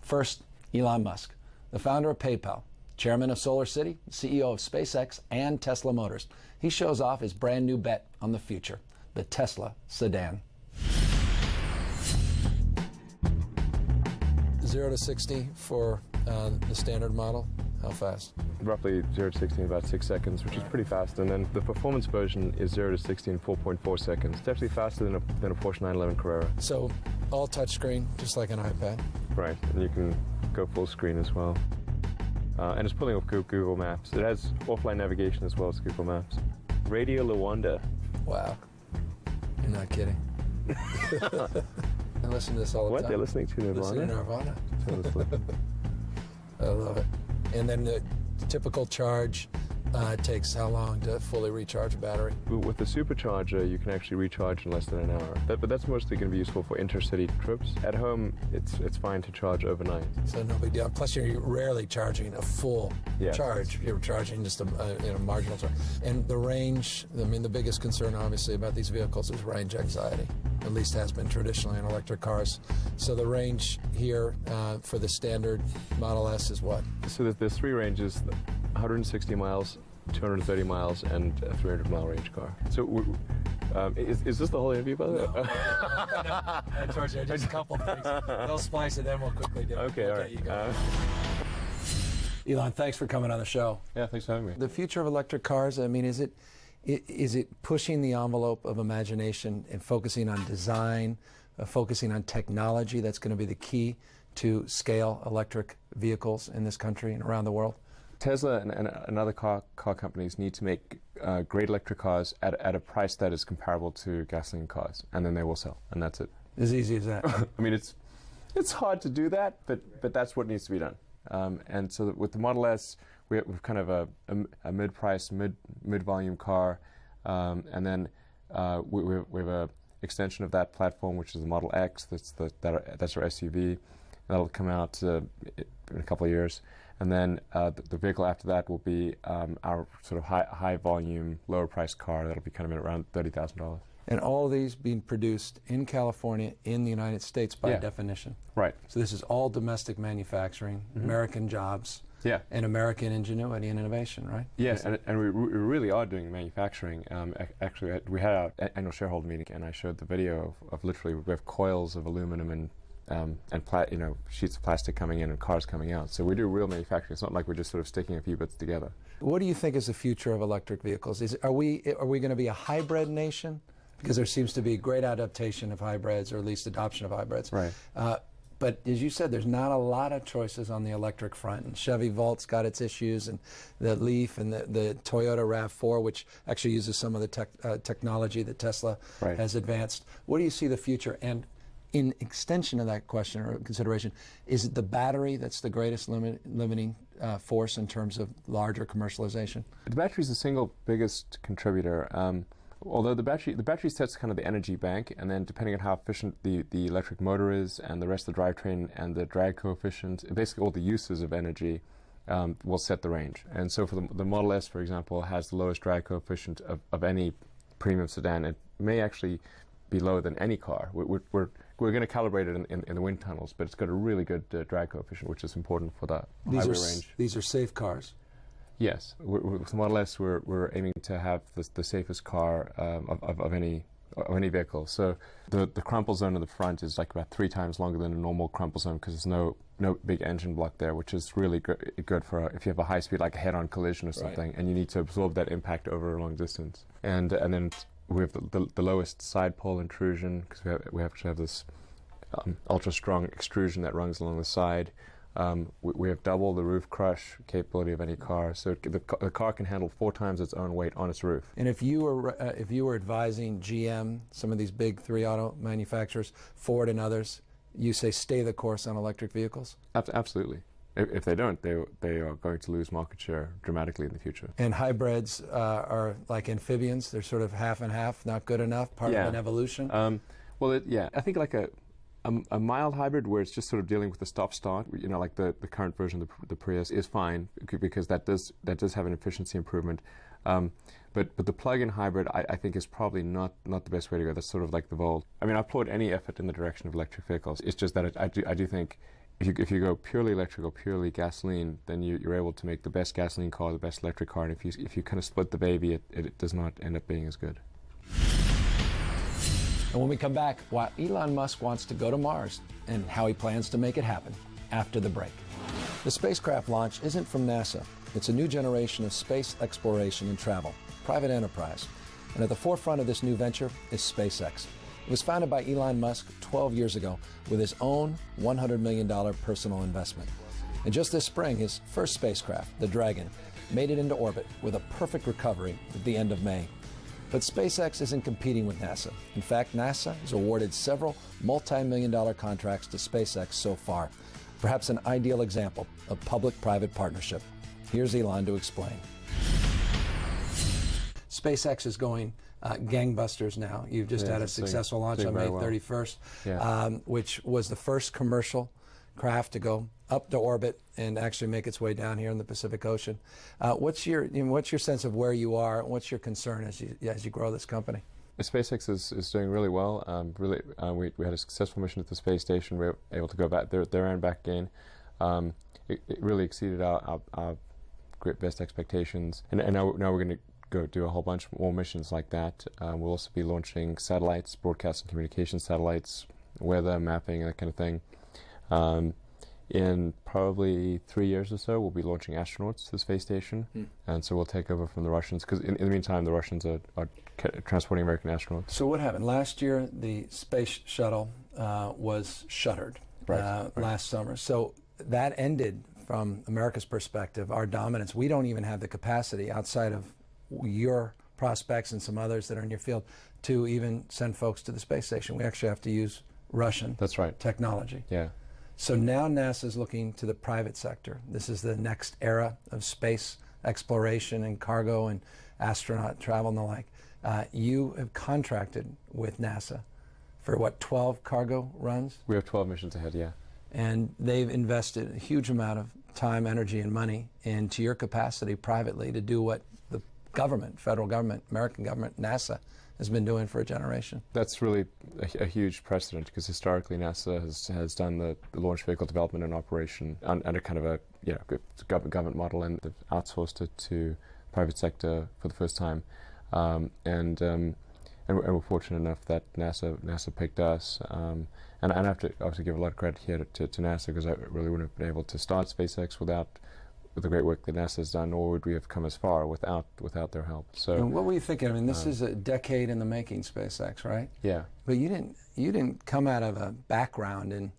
First, Elon Musk, the founder of PayPal, chairman of Solar City, CEO of SpaceX and Tesla Motors. He shows off his brand new bet on the future, the Tesla sedan. 0 to 60 for the standard model. How fast? Roughly 0 to 60 in about 6 seconds, which is pretty fast. And then the performance version is 0 to 60 in 4.4 seconds. It's actually faster than a Porsche 911 Carrera. So all touchscreen, just like an iPad. Right, and you can go full screen as well. And it's pulling off Google Maps. It has offline navigation as well as Google Maps. Radio Luanda. Wow. You're not kidding. I listen to this all the What? time. They're listening to Nirvana? Listening to Nirvana. I love it. And then the typical charge takes how long to fully recharge a battery? With the supercharger, you can actually recharge in less than an hour. But that's mostly going to be useful for intercity trips. At home, it's fine to charge overnight. So no big deal. Plus, you're rarely charging a full charge. You're charging just a marginal charge. And the range, I mean, the biggest concern, obviously, about these vehicles is range anxiety. At least has been traditionally in electric cars. So the range here for the standard Model S is what? So there's 3 ranges, 160 miles, 230 miles, and a 300-mile range car. So is this the whole interview, by the way? No. Just a couple things. They'll splice it, then we'll quickly do it. Okay, all right. You go. Elon, thanks for coming on the show. Yeah, thanks for having me. The future of electric cars, I mean, is it pushing the envelope of imagination and focusing on design, focusing on technology that's going to be the key to scale electric vehicles in this country and around the world? Tesla and other car companies need to make great electric cars at a price that is comparable to gasoline cars, and then they will sell, and that's it. As easy as that. I mean, it's hard to do that, but that's what needs to be done. And so with the Model S, we're kind of a mid-price, mid-volume car, and then we have a extension of that platform, which is the Model X. That's our SUV. That'll come out in a couple of years. And then the vehicle after that will be our sort of high volume, lower priced car. That'll be kind of around $30,000. And all of these being produced in California, in the United States by definition. Right. So this is all domestic manufacturing, American jobs, and American ingenuity and innovation, right? Yes, and we really are doing manufacturing. Actually, we had our annual shareholder meeting, and I showed the video of literally we have coils of aluminum and sheets of plastic coming in and cars coming out. So we do real manufacturing. It's not like we're just sort of sticking a few bits together. What do you think is the future of electric vehicles? Are we going to be a hybrid nation? Because there seems to be great adaptation of hybrids, or at least adoption of hybrids. Right. But as you said, there's not a lot of choices on the electric front. And Chevy Volt's got its issues, and the Leaf and the Toyota RAV4, which actually uses some of the technology that Tesla has advanced. What do you see the future? And in extension of that question or consideration, is it the battery that's the greatest limiting force in terms of larger commercialization? The battery is the single biggest contributor. Although the battery sets kind of the energy bank, and then depending on how efficient the electric motor is and the rest of the drivetrain and the drag coefficient, basically all the uses of energy will set the range. And so for the Model S, for example, has the lowest drag coefficient of any premium sedan. It may actually be lower than any car. We're going to calibrate it in the wind tunnels, but it's got a really good drag coefficient, which is important for the highway range. These are safe cars. Yes, with the Model S, we're aiming to have the safest car of any vehicle. So the crumple zone in the front is like about 3 times longer than a normal crumple zone because there's no big engine block there, which is really good for if you have a high speed, like a head-on collision or something, and you need to absorb that impact over a long distance. And then we have the lowest side pole intrusion because we have to have this ultra strong extrusion that runs along the side. We have double the roof crush capability of any car, so the car can handle 4 times its own weight on its roof. And if you were advising GM, some of these big 3 auto manufacturers, Ford and others, you say stay the course on electric vehicles? Absolutely. If they don't, they are going to lose market share dramatically in the future. And hybrids are like amphibians; they're sort of half and half, not good enough, part of an evolution. I think like a mild hybrid where it's just sort of dealing with the stop-start, like the current version of the Prius is fine because that does have an efficiency improvement. But the plug-in hybrid, I think, is probably not the best way to go. That's sort of like the Volt. I mean, I applaud any effort in the direction of electric vehicles. It's just that I do think if you go purely electric or purely gasoline, then you're able to make the best gasoline car, the best electric car. And if you kind of split the baby, it does not end up being as good. And when we come back, why Elon Musk wants to go to Mars and how he plans to make it happen after the break. The spacecraft launch isn't from NASA. It's a new generation of space exploration and travel, private enterprise. And at the forefront of this new venture is SpaceX. It was founded by Elon Musk 12 years ago with his own $100 million personal investment. And just this spring, his first spacecraft, the Dragon, made it into orbit with a perfect recovery at the end of May. But SpaceX isn't competing with NASA. In fact, NASA has awarded several multi-million-dollar contracts to SpaceX so far. Perhaps an ideal example of public-private partnership. Here's Elon to explain. SpaceX is going gangbusters now. You've just had a successful launch on May 31st, which was the first commercial craft to go up to orbit and actually make its way down here in the Pacific Ocean. What's your sense of where you are? What's your concern as you grow this company? SpaceX is doing really well. We had a successful mission at the space station. We were able to go back there and back again. It really exceeded our great best expectations. And now we're going to go do a whole bunch more missions like that. We'll also be launching satellites, broadcast and communication satellites, weather mapping, that kind of thing. In probably 3 years or so, we'll be launching astronauts to the space station, and so we'll take over from the Russians, because in the meantime, the Russians are transporting American astronauts. So what happened? Last year, the space shuttle was shuttered last summer. So that ended, from America's perspective, our dominance. We don't even have the capacity, outside of your prospects and some others that are in your field, to even send folks to the space station. We actually have to use Russian technology. Yeah. So now NASA is looking to the private sector. This is the next era of space exploration and cargo and astronaut travel and the like. You have contracted with NASA for what, 12 cargo runs? We have 12 missions ahead, yeah. And they've invested a huge amount of time, energy, and money into your capacity privately to do what the government, federal government, American government, NASA, has been doing for a generation. That's really a huge precedent, because historically NASA has done the launch vehicle development and operation under kind of a government model, and they've outsourced it to private sector for the first time. And we're fortunate enough that NASA picked us. And I have to obviously give a lot of credit here to NASA, because I really wouldn't have been able to start SpaceX without the great work that NASA has done, nor would we have come as far without their help. So, and what were you thinking? I mean, this is a decade in the making, SpaceX, right? Yeah. But you didn't come out of a background and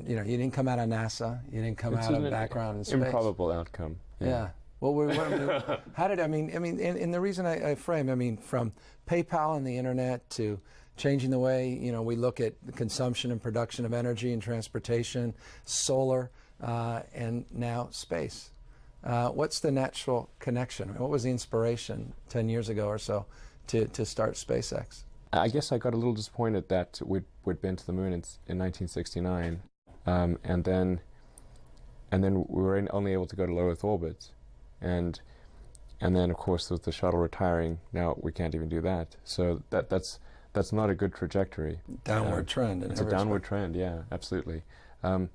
you didn't come out of NASA. You didn't come out of a background in space. Improbable outcome. Yeah. Well, how did and the reason I frame, from PayPal and the internet to changing the way we look at the consumption and production of energy and transportation, solar, and now space. What's the natural connection? What was the inspiration 10 years ago or so to start SpaceX? I guess I got a little disappointed that we'd been to the moon in 1969, and then we were only able to go to low Earth orbit, and then of course with the shuttle retiring, now we can't even do that. So that's not a good trajectory. Downward trend. It's a downward trend. Yeah, absolutely. And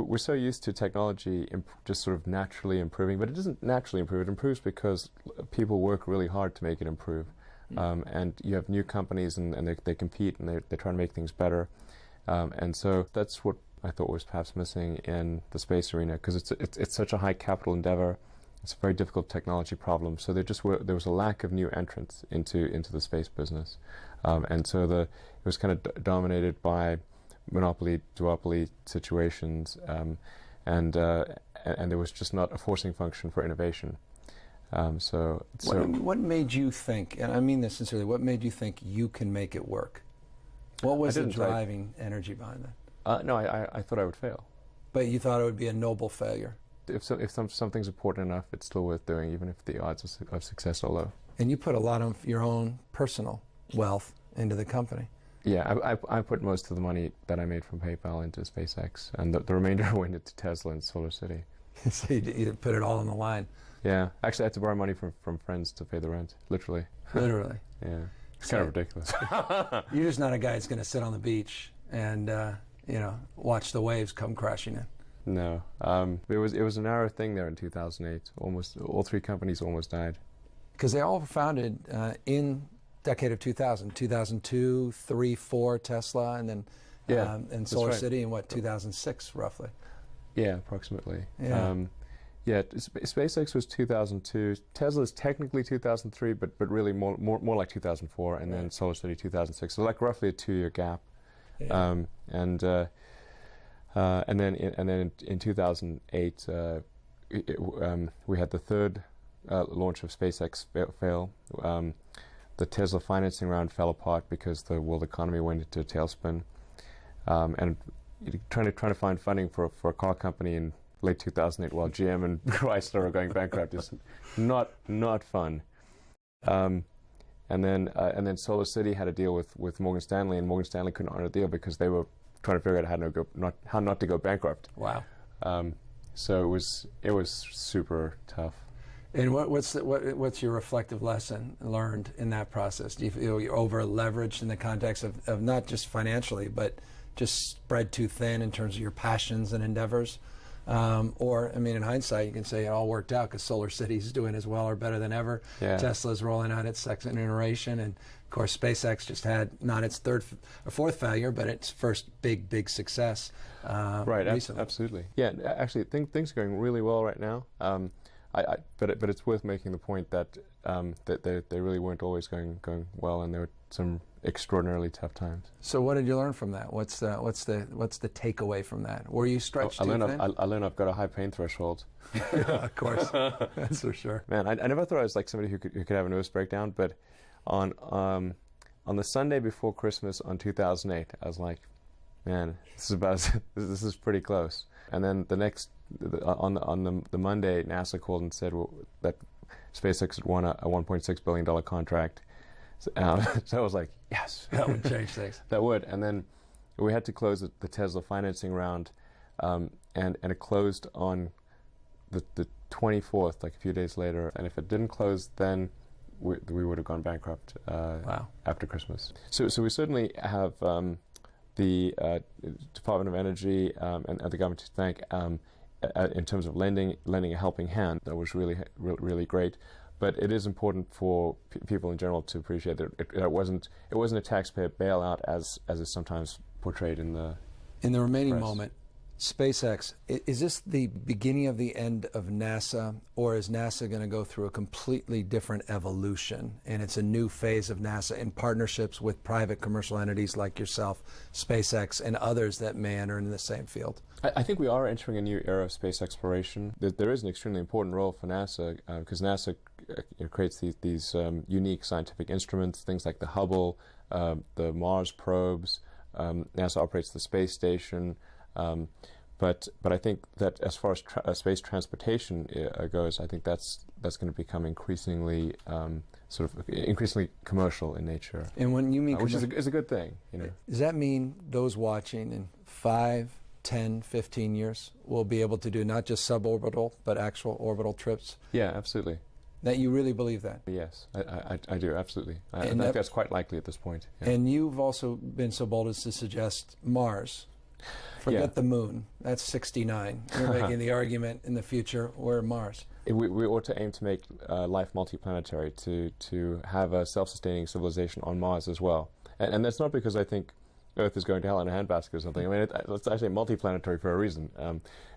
we're so used to technology just sort of naturally improving, but it doesn't naturally improve. It improves because people work really hard to make it improve. And you have new companies, and they compete, and they're trying to make things better. And so that's what I thought was perhaps missing in the space arena, because it's such a high capital endeavor. It's a very difficult technology problem. So there was a lack of new entrants into the space business, and so it was kind of dominated by monopoly, duopoly situations, and there was just not a forcing function for innovation. What made you think, and I mean this sincerely, what made you think you can make it work? What was the driving energy behind that? No, I thought I would fail. But you thought it would be a noble failure? If something's important enough, it's still worth doing, even if the odds of success are low. And you put a lot of your own personal wealth into the company. Yeah, I put most of the money that I made from PayPal into SpaceX, and the remainder went into Tesla and Solar City. So you put it all on the line. Yeah, actually I had to borrow money from friends to pay the rent, literally. Literally. Yeah, it's kind of ridiculous. You're just not a guy that's going to sit on the beach and watch the waves come crashing in. No, it was a narrow thing there in 2008. Almost all three companies almost died. Because they all were founded in decade of 2000, 2002, 3, 4 Tesla, and then and Solar City in 2006 roughly. Yeah, approximately. Yeah. SpaceX was 2002. Tesla is technically 2003, but really more like 2004, and then Solar City 2006. So like roughly a 2-year gap. Yeah. And then in 2008, we had the third launch of SpaceX fail. The Tesla financing round fell apart because the world economy went into a tailspin, and trying to find funding for a car company in late 2008 while GM and Chrysler are going bankrupt is not fun. And then Solar City had a deal with Morgan Stanley, and Morgan Stanley couldn't honor the deal because they were trying to figure out how not to go bankrupt. Wow. So it was super tough. And what's your reflective lesson learned in that process? Do you feel you're over leveraged in the context of not just financially, but just spread too thin in terms of your passions and endeavors? Or, I mean, in hindsight, you can say it all worked out because Solar City's doing as well or better than ever. Yeah. Tesla's rolling out its second iteration, and of course, SpaceX just had not its third or fourth failure, but its first big success. Right, recently. absolutely. Yeah, actually, things are going really well right now. But it's worth making the point that that they really weren't always going well, and there were some extraordinarily tough times. So what did you learn from that? What's the takeaway from that? Were you stretched too thin? I learned I've got a high pain threshold. Of course, that's for sure. Man, I never thought I was like somebody who could have a nervous breakdown, but on the Sunday before Christmas on 2008, I was like, man, this is pretty close. And then on the Monday, NASA called and said that SpaceX had won a $1.6 billion contract. So I was like, yes. That would change things. That would. And then we had to close the Tesla financing round, and it closed on the 24th, like a few days later. And if it didn't close, then we would have gone bankrupt after Christmas. So we certainly have the Department of Energy and the government to thank in terms of lending a helping hand. That was really great. But it is important for people in general to appreciate that it wasn't a taxpayer bailout as is sometimes portrayed in the remaining press. moment. SpaceX, is this the beginning of the end of NASA, or is NASA going to go through a completely different evolution, and it's a new phase of NASA in partnerships with private commercial entities like yourself, SpaceX, and others that may enter in the same field? I think we are entering a new era of space exploration. There is an extremely important role for NASA because NASA creates these unique scientific instruments, things like the Hubble, the Mars probes. NASA operates the space station. But I think that as far as space transportation goes, I think that's going to become increasingly increasingly commercial in nature. And when you mean which is a good thing, Does that mean those watching in 5, 10, 15 years will be able to do not just suborbital but actual orbital trips? Yeah, absolutely. That you really believe that? Yes, I do, absolutely. I think that's quite likely at this point. Yeah. And you've also been so bold as to suggest Mars. Forget the moon. That's 69. You're making the argument in the future, we're Mars. We ought to aim to make life multiplanetary, to have a self-sustaining civilization on Mars as well. And that's not because I think Earth is going to hell in a handbasket or something. I mean, it's actually multiplanetary for a reason.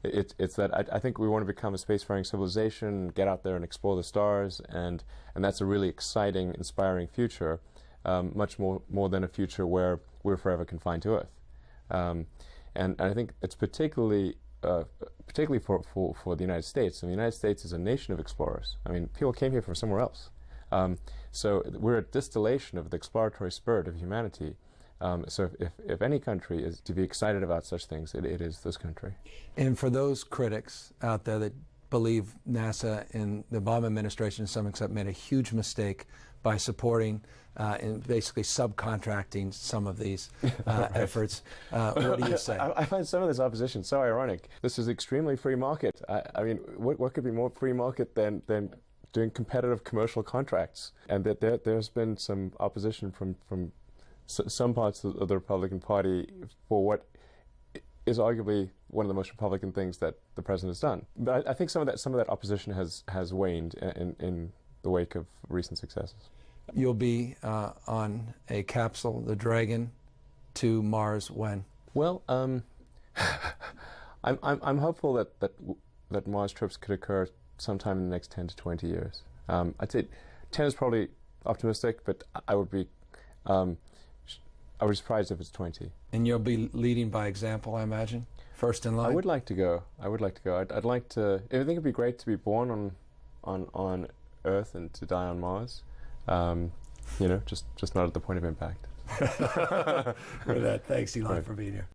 It's that I think we want to become a spacefaring civilization, get out there and explore the stars, and that's a really exciting, inspiring future, much more than a future where we're forever confined to Earth. And I think it's particularly for the United States. I mean, the United States is a nation of explorers. I mean, people came here from somewhere else. So we're a distillation of the exploratory spirit of humanity. So if any country is to be excited about such things, it is this country. And for those critics out there that believe NASA and the Obama administration to some extent made a huge mistake by supporting and basically subcontracting some of these efforts. What do you say? I find some of this opposition so ironic. This is extremely free market. I mean, what could be more free market than doing competitive commercial contracts? And that there's been some opposition from some parts of the Republican Party for what is arguably one of the most Republican things that the president has done. But I think some of that opposition has waned in the wake of recent successes. You'll be on a capsule, the Dragon, to Mars when? Well, I'm hopeful that Mars trips could occur sometime in the next 10 to 20 years. I'd say 10 is probably optimistic, but I would be surprised if it's 20. And you'll be leading by example, I imagine, first in line. I would like to go. I'd like to. I think it'd be great to be born on Earth and to die on Mars. Just not at the point of impact. For that, thanks, Elon, for being here.